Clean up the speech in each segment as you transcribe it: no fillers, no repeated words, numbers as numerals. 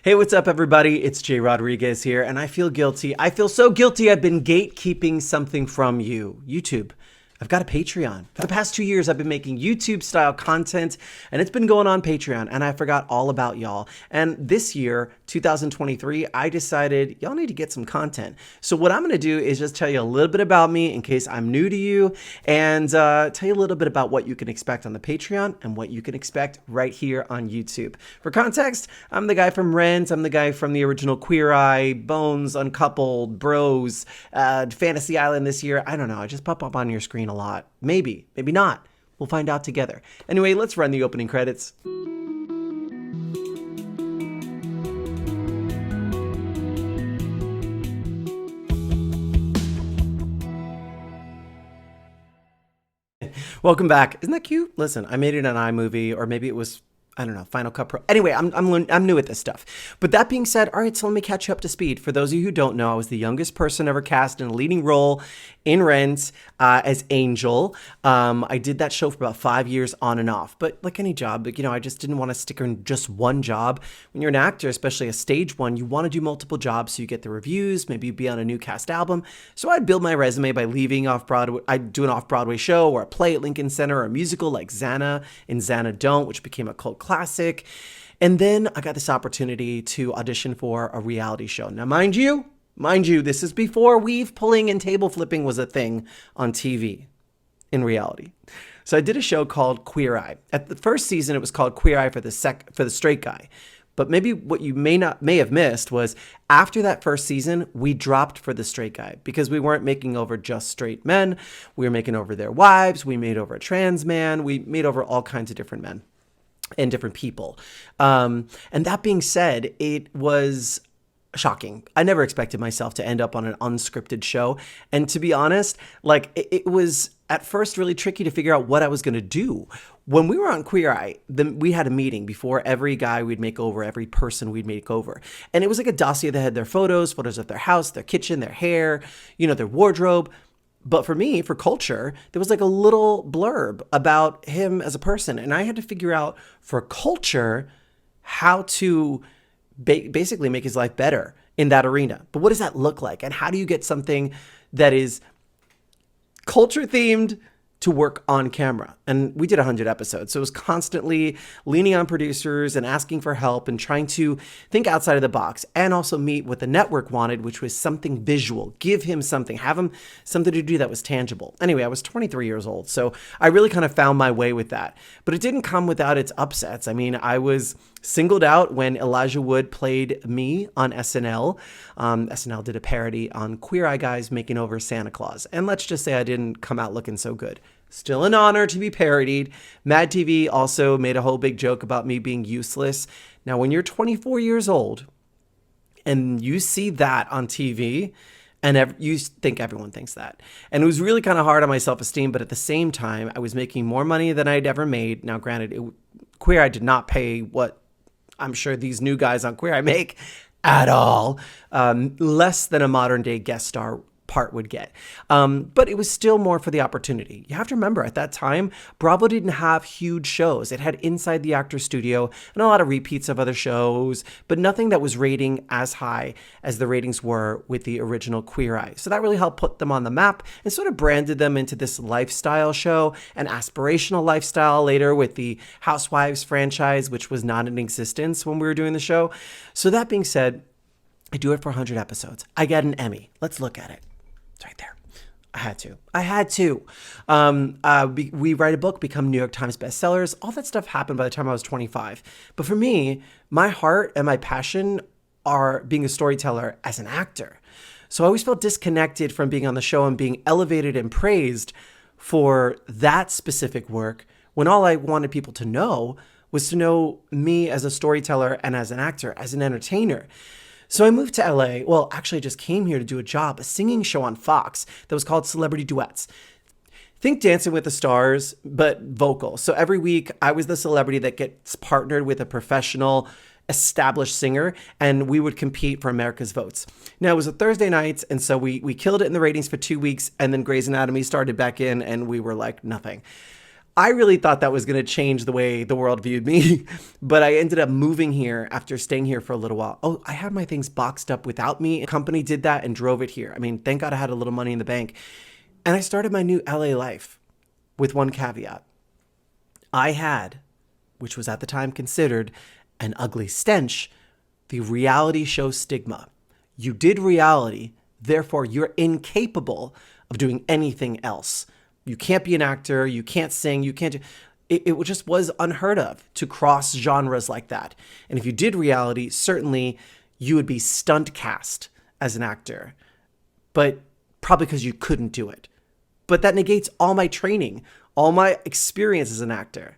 Hey, what's up, everybody? It's Jay Rodriguez here, and I feel guilty. I feel so guilty I've been gatekeeping something from you. YouTube. I've got a Patreon. For the past 2 years, I've been making YouTube-style content, and it's been going on Patreon, and I forgot all about y'all. And this year, 2023, I decided y'all need to get some content. So what I'm going to do is just tell you a little bit about me in case I'm new to you, and tell you a little bit about what you can expect on the Patreon and what you can expect right here on YouTube. For context, I'm the guy from Rent. I'm the guy from the original Queer Eye, Bones, Uncoupled, Bros, Fantasy Island this year. I don't know. I just pop up on your screen a lot. Maybe not. We'll find out together. Anyway, let's run the opening credits. Welcome back. Isn't that cute? Listen, I made it an iMovie, or maybe it was, I don't know, Final Cut Pro. Anyway, I'm new at this stuff. But that being said, all right, so let me catch you up to speed. For those of you who don't know, I was the youngest person ever cast in a leading role in Rent as Angel. I did that show for about 5 years on and off. But like any job, I just didn't want to stick in just one job. When you're an actor, especially a stage one, you want to do multiple jobs so you get the reviews, maybe be on a new cast album. So I'd build my resume by leaving off-Broadway. I'd do an off-Broadway show or a play at Lincoln Center or a musical like Xana in Xana Don't, which became a cult classic. And then I got this opportunity to audition for a reality show. Now, mind you, this is before weave pulling and table flipping was a thing on TV in reality. So I did a show called Queer Eye. At the first season, it was called Queer Eye for the straight guy. But maybe what you may have missed was after that first season, we dropped for the straight guy because we weren't making over just straight men. We were making over their wives. We made over a trans man. We made over all kinds of different men and different people. And that being said, it was shocking. I never expected myself to end up on an unscripted show. And to be honest, it was at first really tricky to figure out what I was going to do. When we were on Queer Eye, we had a meeting before every guy we'd make over, every person we'd make over. And it was like a dossier that had their photos of their house, their kitchen, their hair, their wardrobe. But for me, for culture, there was like a little blurb about him as a person. And I had to figure out for culture how to basically make his life better in that arena. But what does that look like? And how do you get something that is culture themed to work on camera? And we did 100 episodes. So it was constantly leaning on producers and asking for help and trying to think outside of the box and also meet what the network wanted, which was something visual. Give him something, have him something to do that was tangible. Anyway, I was 23 years old. So I really kind of found my way with that. But it didn't come without its upsets. I mean, I was singled out when Elijah Wood played me on SNL. SNL did a parody on Queer Eye guys making over Santa Claus. And let's just say I didn't come out looking so good. Still an honor to be parodied. Mad TV also made a whole big joke about me being useless. Now, when you're 24 years old and you see that on TV, and you think everyone thinks that. And it was really kind of hard on my self-esteem, but at the same time, I was making more money than I'd ever made. Now, granted, Queer Eye did not pay what I'm sure these new guys on Queer Eye make at all. Less than a modern day guest star part would get. But it was still more for the opportunity. You have to remember, at that time, Bravo didn't have huge shows. It had Inside the Actor Studio and a lot of repeats of other shows, but nothing that was rating as high as the ratings were with the original Queer Eye. So that really helped put them on the map and sort of branded them into this lifestyle show, an aspirational lifestyle later with the Housewives franchise, which was not in existence when we were doing the show. So that being said, I do it for 100 episodes. I get an Emmy. Let's look at it. It's right there. I had to. We write a book, become New York Times bestsellers. All that stuff happened by the time I was 25. But for me, my heart and my passion are being a storyteller as an actor. So I always felt disconnected from being on the show and being elevated and praised for that specific work when all I wanted people to know was to know me as a storyteller and as an actor, as an entertainer. So I moved to LA. Well, actually, I just came here to do a singing show on Fox that was called Celebrity Duets. Think Dancing with the Stars, but vocal. So every week, I was the celebrity that gets partnered with a professional, established singer, and we would compete for America's votes. Now, it was a Thursday night, and so we killed it in the ratings for 2 weeks, and then Grey's Anatomy started back in, and we were like, nothing. I really thought that was going to change the way the world viewed me, but I ended up moving here after staying here for a little while. Oh, I had my things boxed up without me. A company did that and drove it here. I mean, thank God I had a little money in the bank. And I started my new LA life with one caveat. I had, which was at the time considered an ugly stench, the reality show stigma. You did reality, therefore you're incapable of doing anything else. You can't be an actor, you can't sing, you can't do... It just was unheard of to cross genres like that. And if you did reality, certainly you would be stunt cast as an actor, but probably because you couldn't do it. But that negates all my training, all my experience as an actor.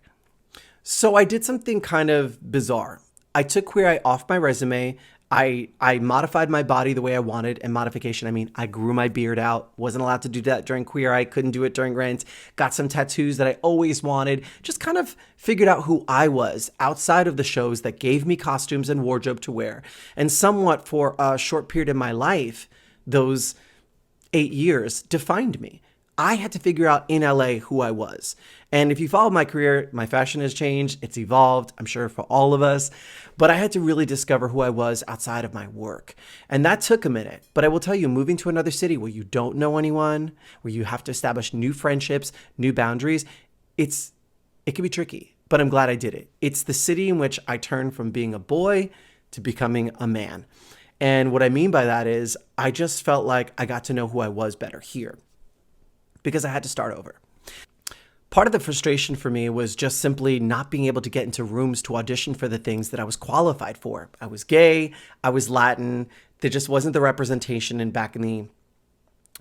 So I did something kind of bizarre. I took Queer Eye off my resume. I modified my body the way I wanted. And modification, I mean, I grew my beard out. Wasn't allowed to do that during Queer Eye. Couldn't do it during Rent. Got some tattoos that I always wanted. Just kind of figured out who I was outside of the shows that gave me costumes and wardrobe to wear. And somewhat for a short period in my life, those 8 years defined me. I had to figure out in LA who I was. And if you follow my career, my fashion has changed. It's evolved, I'm sure, for all of us. But I had to really discover who I was outside of my work. And that took a minute. But I will tell you, moving to another city where you don't know anyone, where you have to establish new friendships, new boundaries, it can be tricky. But I'm glad I did it. It's the city in which I turned from being a boy to becoming a man. And what I mean by that is I just felt like I got to know who I was better here, because I had to start over. Part of the frustration for me was just simply not being able to get into rooms to audition for the things that I was qualified for. I was gay, I was Latin, there just wasn't the representation back in the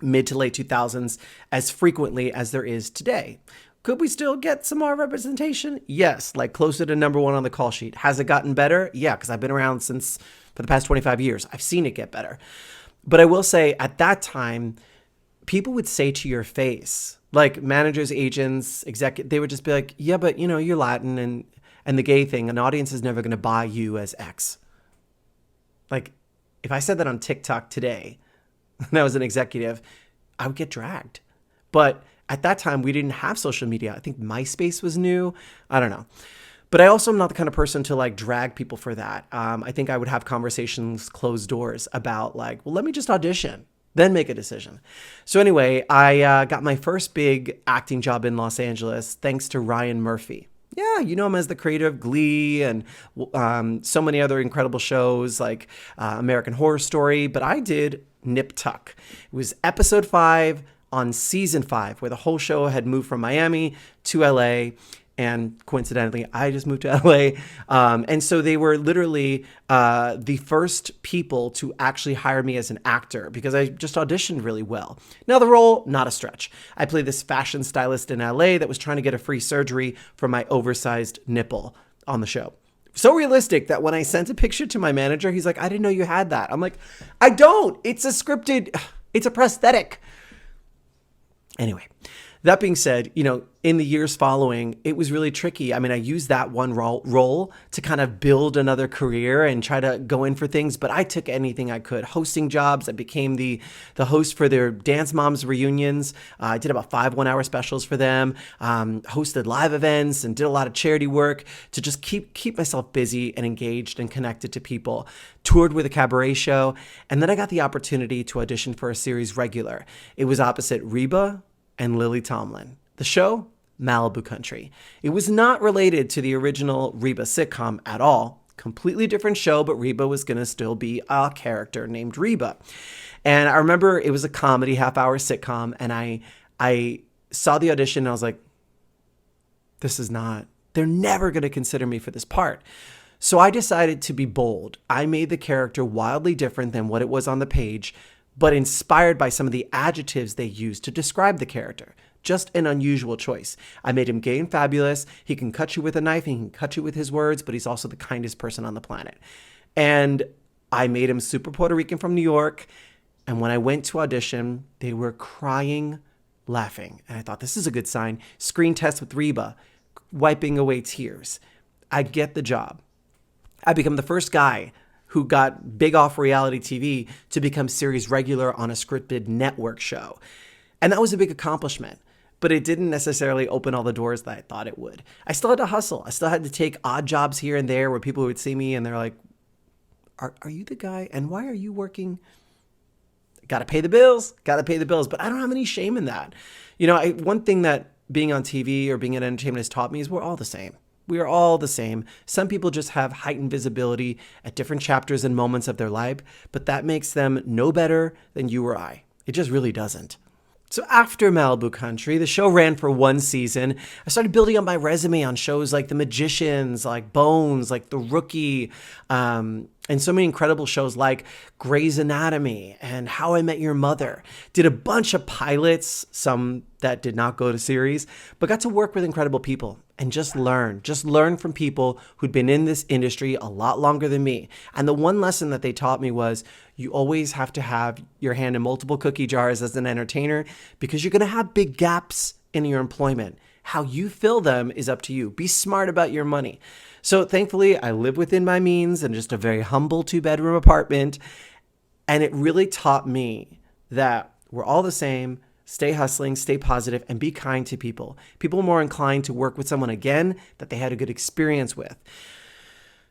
mid to late 2000s as frequently as there is today. Could we still get some more representation? Yes, like closer to number one on the call sheet. Has it gotten better? Yeah, because I've been around for the past 25 years. I've seen it get better. But I will say at that time, people would say to your face, like managers, agents, they would just be like, yeah, but you're Latin and the gay thing, an audience is never going to buy you as X. Like if I said that on TikTok today, and I was an executive, I would get dragged. But at that time, we didn't have social media. I think MySpace was new. I don't know. But I also am not the kind of person to like drag people for that. I think I would have conversations closed doors about like, well, let me just audition, then make a decision. So anyway, I got my first big acting job in Los Angeles thanks to Ryan Murphy. Yeah, you know him as the creator of Glee and so many other incredible shows like American Horror Story. But I did Nip Tuck. It was episode 5 on season 5, where the whole show had moved from Miami to LA. And coincidentally, I just moved to LA. And so they were literally the first people to actually hire me as an actor because I just auditioned really well. Now, the role, not a stretch. I played this fashion stylist in LA that was trying to get a free surgery for my oversized nipple on the show. So realistic that when I sent a picture to my manager, he's like, I didn't know you had that. I'm like, I don't. It's a scripted, it's a prosthetic. Anyway, that being said, in the years following, it was really tricky. I mean, I used that one role to kind of build another career and try to go in for things, but I took anything I could. Hosting jobs, I became the host for their Dance Moms reunions. I did about 5 one-hour specials for them, hosted live events and did a lot of charity work to just keep myself busy and engaged and connected to people. Toured with a cabaret show, and then I got the opportunity to audition for a series regular. It was opposite Reba and Lily Tomlin. The show, Malibu Country. It was not related to the original Reba sitcom at all. Completely different show, but Reba was going to still be a character named Reba. And I remember it was a comedy half-hour sitcom, and I saw the audition and I was like, they're never going to consider me for this part. So I decided to be bold. I made the character wildly different than what it was on the page, but inspired by some of the adjectives they used to describe the character. Just an unusual choice. I made him gay and fabulous. He can cut you with a knife. He can cut you with his words, but he's also the kindest person on the planet. And I made him super Puerto Rican from New York. And when I went to audition, they were crying, laughing. And I thought, this is a good sign. Screen test with Reba, wiping away tears. I get the job. I become the first guy who got big off reality TV to become series regular on a scripted network show. And that was a big accomplishment. but it didn't necessarily open all the doors that I thought it would. I still had to hustle. I still had to take odd jobs here and there where people would see me and they're like, are you the guy? And why are you working? Got to pay the bills. But I don't have any shame in that. One thing that being on TV or being in entertainment has taught me is we're all the same. We are all the same. Some people just have heightened visibility at different chapters and moments of their life, but that makes them no better than you or I. It just really doesn't. So after Malibu Country, the show ran for one season. I started building up my resume on shows like The Magicians, like Bones, like The Rookie, and so many incredible shows like Grey's Anatomy and How I Met Your Mother. Did a bunch of pilots, some that did not go to series, but got to work with incredible people and just learn from people who'd been in this industry a lot longer than me. And the one lesson that they taught me was you always have to have your hand in multiple cookie jars as an entertainer because you're going to have big gaps in your employment. How you fill them is up to you. Be smart about your money. So thankfully, I live within my means in just a very humble 2-bedroom apartment. And it really taught me that we're all the same. Stay hustling, stay positive, and be kind to people. People are more inclined to work with someone again that they had a good experience with.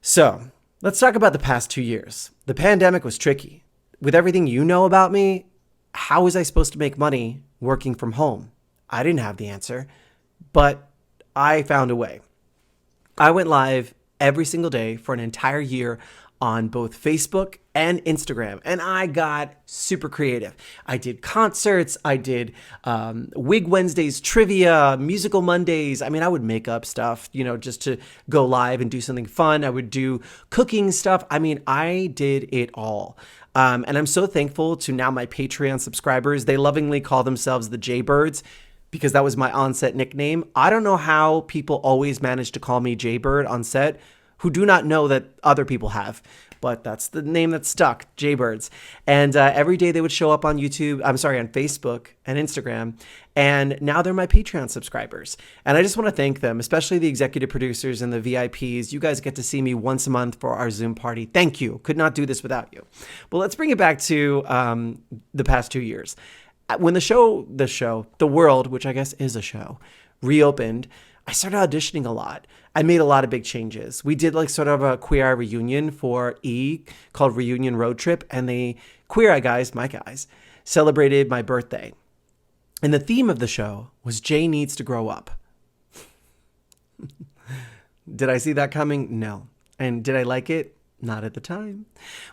So let's talk about the past 2 years. The pandemic was tricky. With everything you know about me, how was I supposed to make money working from home? I didn't have the answer, but I found a way. I went live every single day for an entire year on both Facebook and Instagram, and I got super creative. I did concerts, I did Wig Wednesdays trivia, musical Mondays. I mean, I would make up stuff, just to go live and do something fun. I would do cooking stuff. I mean, I did it all. And I'm so thankful to now my Patreon subscribers. They lovingly call themselves the Jaybirds because that was my on-set nickname. I don't know how people always manage to call me Jaybird on set who do not know that other people have. But that's the name that stuck, Jaybirds. And every day they would show up on Facebook and Instagram. And now they're my Patreon subscribers. And I just want to thank them, especially the executive producers and the VIPs. You guys get to see me once a month for our Zoom party. Thank you. Could not do this without you. But let's bring it back to the past 2 years. When the world, which I guess is a show, reopened, I started auditioning a lot. I made a lot of big changes. We did sort of a Queer Eye reunion for E! Called Reunion Road Trip, and the Queer Eye guys, my guys, celebrated my birthday. And the theme of the show was Jay Needs to Grow Up. Did I see that coming? No. And did I like it? Not at the time.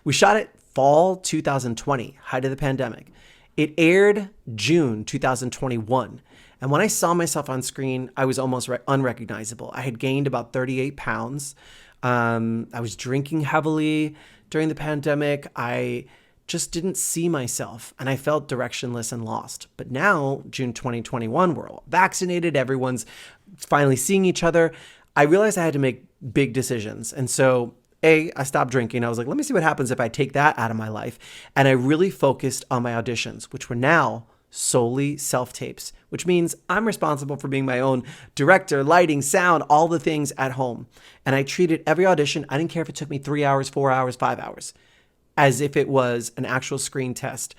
We shot it fall 2020, height of the pandemic. It aired June 2021. And when I saw myself on screen, I was almost unrecognizable. I had gained about 38 pounds. I was drinking heavily during the pandemic. I just didn't see myself, and I felt directionless and lost. But now, June 2021, we're all vaccinated. Everyone's finally seeing each other. I realized I had to make big decisions. And so, I stopped drinking. I was like, let me see what happens if I take that out of my life. And I really focused on my auditions, which were now solely self-tapes, which means I'm responsible for being my own director, lighting, sound, all the things at home. And I treated every audition, I didn't care if it took me 3 hours, 4 hours, 5 hours, as if it was an actual screen test.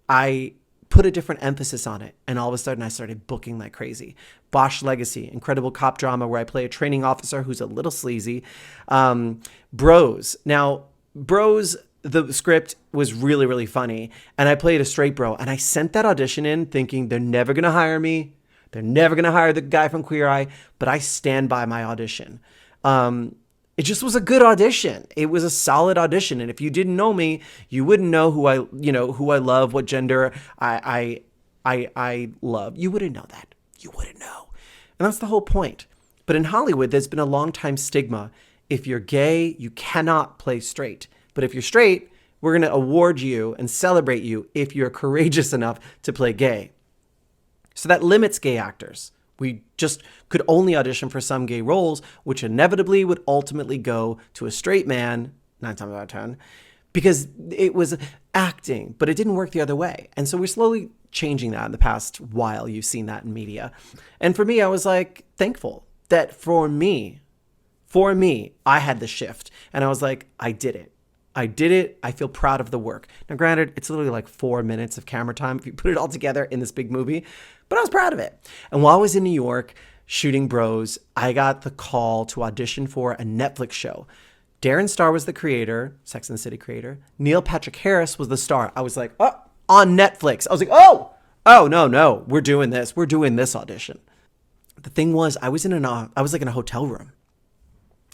I put a different emphasis on it, and all of a sudden I started booking like crazy. Bosch Legacy, incredible cop drama where I play a training officer who's a little sleazy. Bros. Now, Bros, the script was really, really funny, and I played a straight bro, and I sent that audition in thinking they're never going to hire me. They're never going to hire the guy from Queer Eye, but I stand by my audition. It just was a good audition. It was a solid audition. And if you didn't know me, you wouldn't know who I love, what gender I love. You wouldn't know that. You wouldn't know. And that's the whole point. But in Hollywood, there's been a long time stigma. If you're gay, you cannot play straight. But if you're straight, we're going to award you and celebrate you if you're courageous enough to play gay. So that limits gay actors. We just could only audition for some gay roles, which inevitably would ultimately go to a straight man, 9 times out of 10, because it was acting, but it didn't work the other way. And so we're slowly changing that in the past while. You've seen that in media. And for me, I was like thankful that for me, I had the shift. And I was like, I did it. I did it. I feel proud of the work. Now, granted, it's literally like 4 minutes of camera time if you put it all together in this big movie, but I was proud of it. And while I was in New York shooting Bros, I got the call to audition for a Netflix show. Darren Star was the creator, Sex and the City creator. Neil Patrick Harris was the star. I was like, oh, on Netflix. I was like, oh, no, we're doing this. We're doing this audition. The thing was, I was in a hotel room.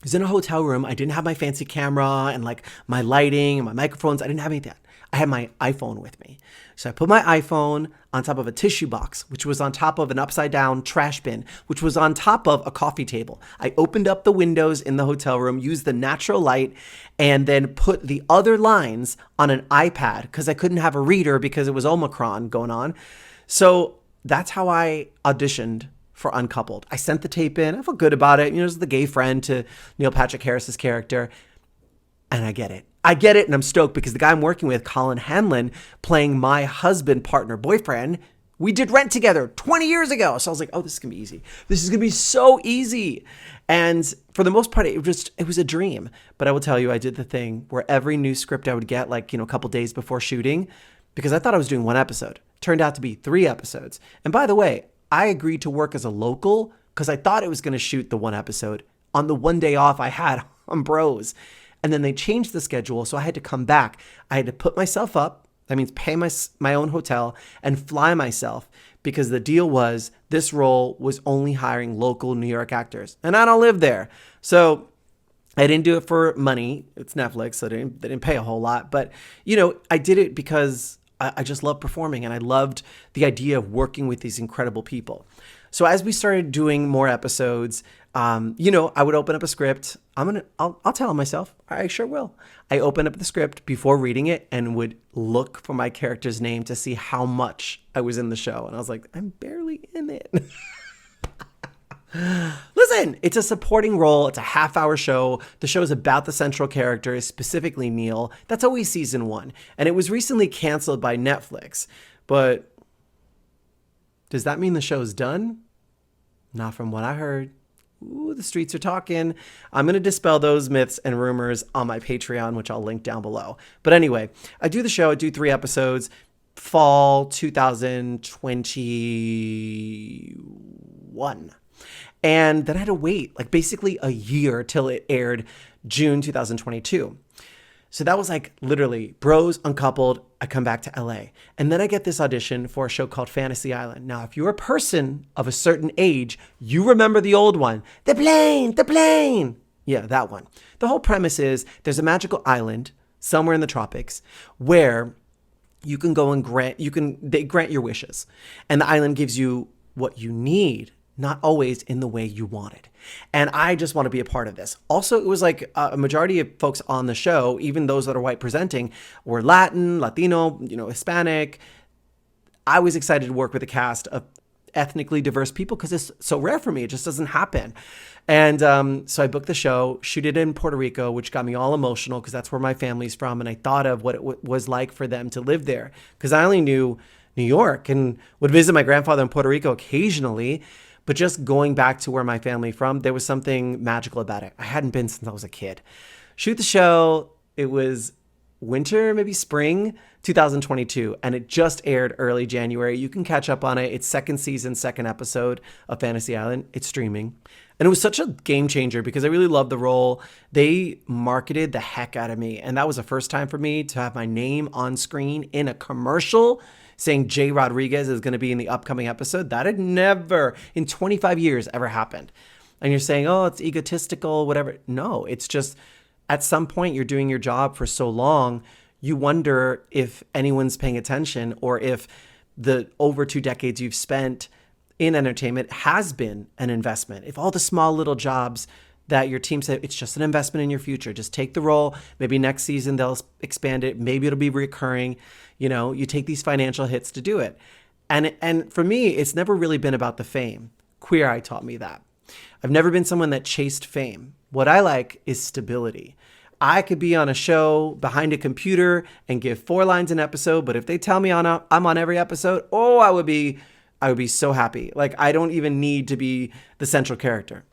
I was in a hotel room. I didn't have my fancy camera and like my lighting and my microphones. I didn't have any of that. I had my iPhone with me. So I put my iPhone on top of a tissue box, which was on top of an upside down trash bin, which was on top of a coffee table. I opened up the windows in the hotel room, used the natural light, and then put the other lines on an iPad because I couldn't have a reader because it was Omicron going on. So that's how I auditioned for Uncoupled. I sent the tape in. I felt good about it. It was the gay friend to Neil Patrick Harris's character. And I get it. And I'm stoked because the guy I'm working with, Colin Hanlon, playing my husband, partner, boyfriend, we did Rent together 20 years ago. So I was like, oh, this is going to be easy. This is going to be so easy. And for the most part, it was a dream. But I will tell you, I did the thing where every new script I would get, like, a couple days before shooting, because I thought I was doing one episode. Turned out to be 3 episodes. And by the way, I agreed to work as a local because I thought it was going to shoot the 1 episode on the 1 day off I had on Bros. And then they changed the schedule, so I had to come back. I had to put myself up. That means pay my own hotel and fly myself because the deal was this role was only hiring local New York actors. And I don't live there. So I didn't do it for money. It's Netflix, so they didn't pay a whole lot. But, I did it because I just love performing and I loved the idea of working with these incredible people. So as we started doing more episodes, I would open up a script. I'll tell myself, I sure will. I opened up the script before reading it and would look for my character's name to see how much I was in the show. And I was like, I'm barely in it. Listen, it's a supporting role. It's a half-hour show. The show is about the central character, specifically Neil. That's always season 1. And it was recently canceled by Netflix. But does that mean the show's done? Not from what I heard. Ooh, the streets are talking. I'm going to dispel those myths and rumors on my Patreon, which I'll link down below. But anyway, I do the show. I do 3 episodes. Fall 2021. And then I had to wait like basically a year till it aired June 2022. So that was like literally Bros, Uncoupled. I come back to LA. And then I get this audition for a show called Fantasy Island. Now, if you're a person of a certain age, you remember the old one. The plane. Yeah, that one. The whole premise is there's a magical island somewhere in the tropics where you can go and they grant your wishes. And the island gives you what you need, not always in the way you want it. And I just want to be a part of this. Also, it was like a majority of folks on the show, even those that are white presenting, were Latin, Latino, Hispanic. I was excited to work with a cast of ethnically diverse people because it's so rare for me. It just doesn't happen. And so I booked the show, shoot it in Puerto Rico, which got me all emotional because that's where my family's from. And I thought of what it was like for them to live there because I only knew New York and would visit my grandfather in Puerto Rico occasionally. But just going back to where my family from, there was something magical about it. I hadn't been since I was a kid. Shoot the show. It was winter, maybe spring 2022, and it just aired early January. You can catch up on it. It's 2nd season, 2nd episode of Fantasy Island. It's streaming. And it was such a game changer because I really loved the role. They marketed the heck out of me. And that was the first time for me to have my name on screen in a commercial saying Jay Rodriguez is going to be in the upcoming episode. That had never in 25 years ever happened. And you're saying, oh, it's egotistical, whatever. No, it's just at some point you're doing your job for so long, you wonder if anyone's paying attention or if the over 2 decades you've spent in entertainment has been an investment. If all the small little jobs that your team said, it's just an investment in your future. Just take the role. Maybe next season they'll expand it. Maybe it'll be recurring. You take these financial hits to do it. And for me, it's never really been about the fame. Queer Eye taught me that. I've never been someone that chased fame. What I like is stability. I could be on a show behind a computer and give 4 lines an episode, but if they tell me I'm on every episode, I would be so happy. Like I don't even need to be the central character.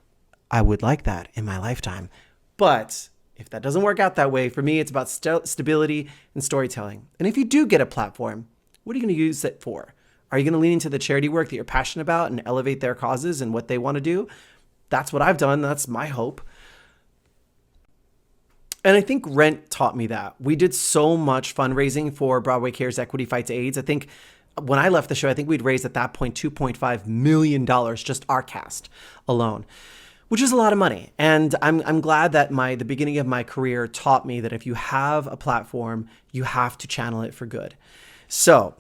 I would like that in my lifetime. But If that doesn't work out that way, for me, it's about stability and storytelling. And if you do get a platform, what are you going to use it for? Are you going to lean into the charity work that you're passionate about and elevate their causes and what they want to do? That's what I've done. That's my hope. And I think Rent taught me that. We did so much fundraising for Broadway Cares Equity Fights AIDS. I think when I left the show, I think we'd raised at that point $2.5 million, just our cast alone, which is a lot of money. And I'm glad that the beginning of my career taught me that if you have a platform, you have to channel it for good. So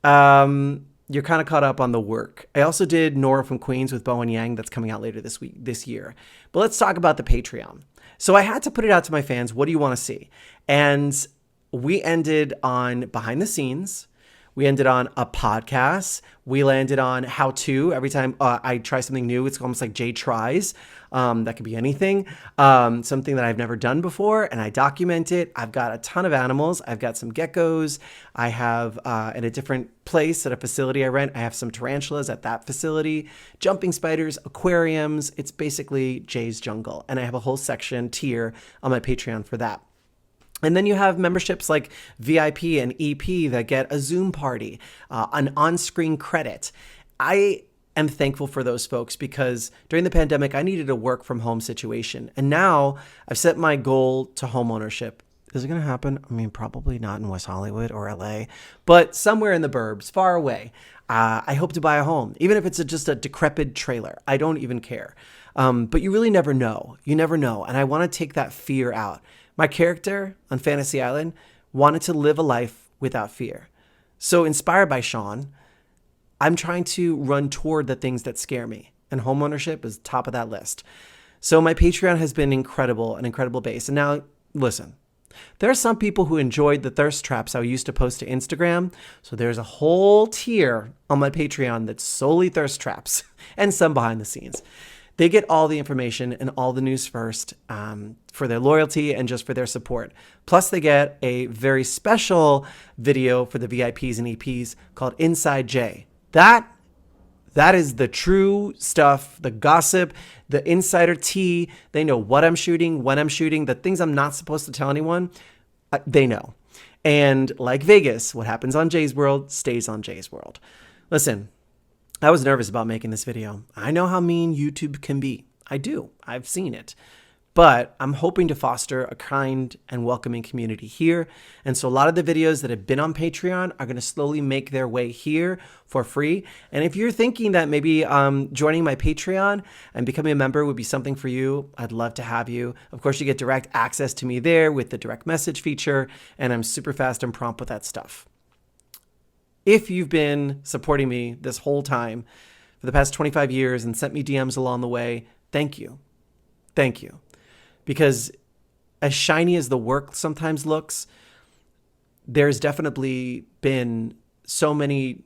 you're kind of caught up on the work. I also did Nora from Queens with Bowen Yang. That's coming out later this year. But let's talk about the Patreon. So I had to put it out to my fans. What do you want to see? And we ended on behind the scenes. We ended on a podcast. We landed on how to. Every time I try something new, it's almost like Jay tries. That could be anything. Something that I've never done before, and I document it. I've got a ton of animals. I've got some geckos. I have at a different place at a facility I rent, I have some tarantulas at that facility, jumping spiders, aquariums. It's basically Jay's jungle. And I have a whole tier on my Patreon for that. And then you have memberships like VIP and EP that get a Zoom party, an on-screen credit. I am thankful for those folks because during the pandemic, I needed a work from home situation. And now I've set my goal to home ownership. Is it going to happen? I mean, probably not in West Hollywood or LA, but somewhere in the burbs, far away. I hope to buy a home, even if it's just a decrepit trailer. I don't even care. But you really never know. You never know. And I want to take that fear out. My character on Fantasy Island wanted to live a life without fear. So inspired by Sean, I'm trying to run toward the things that scare me. And homeownership is top of that list. So my Patreon has been incredible, an incredible base. And now, listen, there are some people who enjoyed the thirst traps I used to post to Instagram. So there's a whole tier on my Patreon that's solely thirst traps and some behind the scenes. They get all the information and all the news first for their loyalty and just for their support. Plus, they get a very special video for the VIPs and EPs called Inside J. That is the true stuff, the gossip, the insider tea. They know what I'm shooting, when I'm shooting, the things I'm not supposed to tell anyone, they know. And like Vegas, what happens on Jay's World stays on Jay's World. Listen, I was nervous about making this video. I know how mean YouTube can be. I do. I've seen it. But I'm hoping to foster a kind and welcoming community here. And so a lot of the videos that have been on Patreon are going to slowly make their way here for free. And if you're thinking that maybe joining my Patreon and becoming a member would be something for you, I'd love to have you. Of course, you get direct access to me there with the direct message feature. And I'm super fast and prompt with that stuff. If you've been supporting me this whole time for the past 25 years and sent me DMs along the way, thank you. Thank you. Because as shiny as the work sometimes looks, there's definitely been so many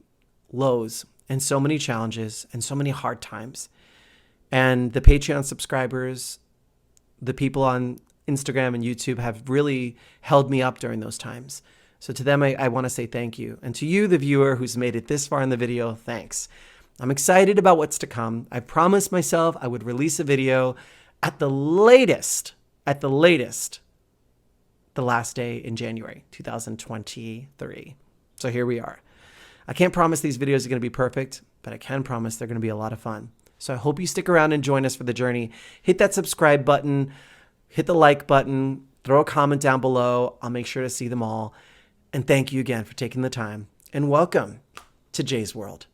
lows and so many challenges and so many hard times. And the Patreon subscribers, the people on Instagram and YouTube have really held me up during those times. So to them, I want to say thank you. And to you, the viewer who's made it this far in the video, thanks. I'm excited about what's to come. I promised myself I would release a video at the latest, the last day in January 2023. So here we are. I can't promise these videos are going to be perfect, but I can promise they're going to be a lot of fun. So I hope you stick around and join us for the journey. Hit that subscribe button, hit the like button, throw a comment down below. I'll make sure to see them all. And thank you again for taking the time. And welcome to Jay's World.